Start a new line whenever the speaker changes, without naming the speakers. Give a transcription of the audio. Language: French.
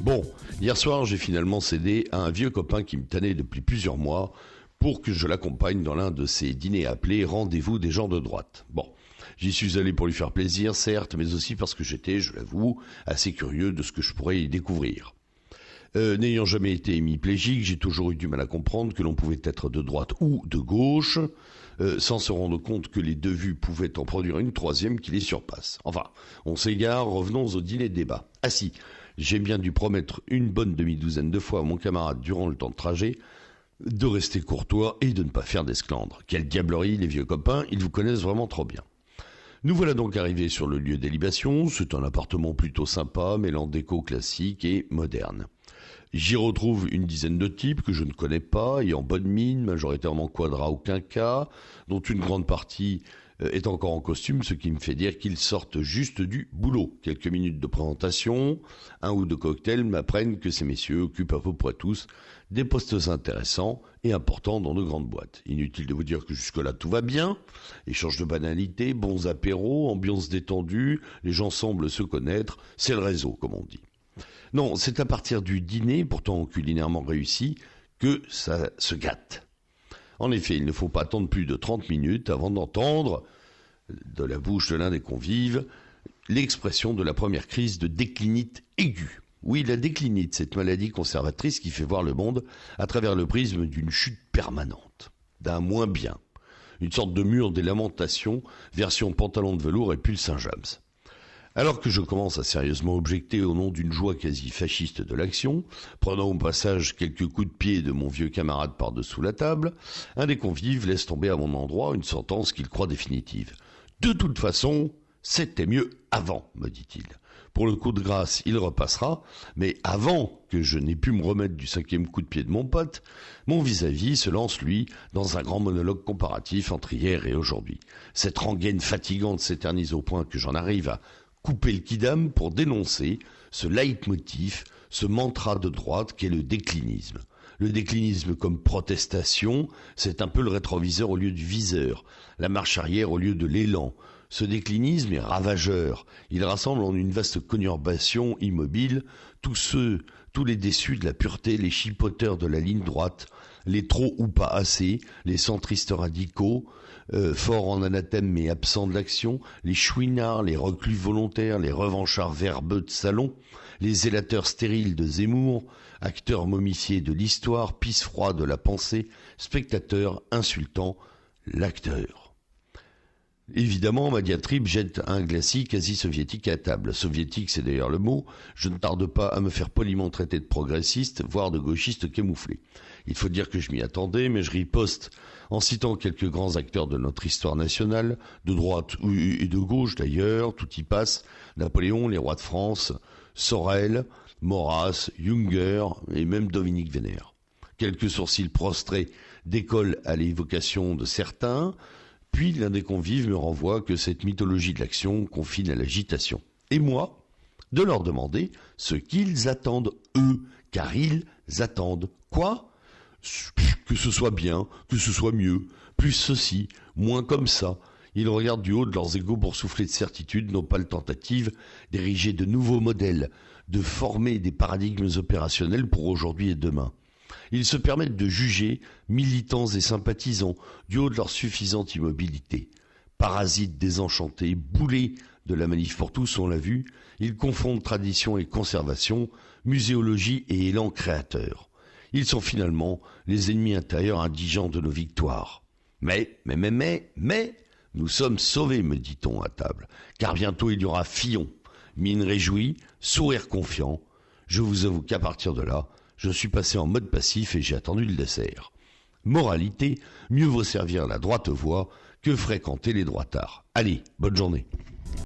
Bon, hier soir, j'ai finalement cédé à un vieux copain qui me tannait depuis plusieurs mois pour que je l'accompagne dans l'un de ces dîners appelés rendez-vous des gens de droite. Bon, j'y suis allé pour lui faire plaisir, certes, mais aussi parce que j'étais, je l'avoue, assez curieux de ce que je pourrais y découvrir. N'ayant jamais été hémiplégique, j'ai toujours eu du mal à comprendre que l'on pouvait être de droite ou de gauche, sans se rendre compte que les deux vues pouvaient en produire une troisième qui les surpasse. Enfin, on s'égare, revenons au dîner de débat. Ah si, j'ai bien dû promettre une bonne demi-douzaine de fois à mon camarade durant le temps de trajet de rester courtois et de ne pas faire d'esclandre. Quelle diablerie, les vieux copains, ils vous connaissent vraiment trop bien. Nous voilà donc arrivés sur le lieu des libations. C'est un appartement plutôt sympa, mêlant déco classique et moderne. J'y retrouve une dizaine de types que je ne connais pas et en bonne mine, majoritairement quadra ou quinca, dont une grande partie est encore en costume, ce qui me fait dire qu'ils sortent juste du boulot. Quelques minutes de présentation, un ou deux cocktails m'apprennent que ces messieurs occupent à peu près tous des postes intéressants et importants dans de grandes boîtes. Inutile de vous dire que jusque-là tout va bien, échange de banalités, bons apéros, ambiance détendue, les gens semblent se connaître, c'est le réseau comme on dit. Non, c'est à partir du dîner, pourtant culinairement réussi, que ça se gâte. En effet, il ne faut pas attendre plus de 30 minutes avant d'entendre, de la bouche de l'un des convives, l'expression de la première crise de déclinite aiguë. Oui, la déclinite, cette maladie conservatrice qui fait voir le monde à travers le prisme d'une chute permanente, d'un moins bien. Une sorte de mur des lamentations, version pantalon de velours et pull Saint-James. Alors que je commence à sérieusement objecter au nom d'une joie quasi fasciste de l'action, prenant au passage quelques coups de pied de mon vieux camarade par-dessous la table, un des convives laisse tomber à mon endroit une sentence qu'il croit définitive. « De toute façon, c'était mieux avant », me dit-il. Pour le coup de grâce, il repassera, mais avant que je n'ai pu me remettre du 5e coup de pied de mon pote, mon vis-à-vis se lance, lui, dans un grand monologue comparatif entre hier et aujourd'hui. Cette rengaine fatigante s'éternise au point que j'en arrive à couper le quidam pour dénoncer ce leitmotiv, ce mantra de droite qu'est le déclinisme. Le déclinisme comme protestation, c'est un peu le rétroviseur au lieu du viseur, la marche arrière au lieu de l'élan. Ce déclinisme est ravageur. Il rassemble en une vaste conurbation immobile tous les déçus de la pureté, les chipoteurs de la ligne droite, les trop ou pas assez, les centristes radicaux, forts en anathème mais absents de l'action, les chouinards, les reclus volontaires, les revanchards verbeux de salon, les zélateurs stériles de Zemmour, acteurs momifiés de l'histoire, pisse-froid de la pensée, spectateurs insultant l'acteur. Évidemment, ma diatribe jette un glacis quasi-soviétique à table. Soviétique, c'est d'ailleurs le mot. Je ne tarde pas à me faire poliment traiter de progressiste, voire de gauchiste camouflé. Il faut dire que je m'y attendais, mais je riposte en citant quelques grands acteurs de notre histoire nationale, de droite et de gauche d'ailleurs, tout y passe, Napoléon, les rois de France, Sorel, Maurras, Junger et même Dominique Vénère. Quelques sourcils prostrés décollent à l'évocation de certains. Puis l'un des convives me renvoie que cette mythologie de l'action confine à l'agitation. Et moi, de leur demander ce qu'ils attendent eux, car ils attendent quoi ? Que ce soit bien, que ce soit mieux, plus ceci, moins comme ça. Ils regardent du haut de leurs égaux pour souffler de certitude, n'ont pas le tentative d'ériger de nouveaux modèles, de former des paradigmes opérationnels pour aujourd'hui et demain. Ils se permettent de juger militants et sympathisants du haut de leur suffisante immobilité. Parasites désenchantés, boulets de la manif pour tous, on l'a vu, ils confondent tradition et conservation, muséologie et élan créateur. Ils sont finalement les ennemis intérieurs indigents de nos victoires. Mais, nous sommes sauvés, me dit-on à table, car bientôt il y aura Fillon. Mine réjouie, sourire confiant. Je vous avoue qu'à partir de là, je suis passé en mode passif et j'ai attendu le dessert. Moralité, mieux vaut servir la droite voie que fréquenter les droitards. Allez, bonne journée.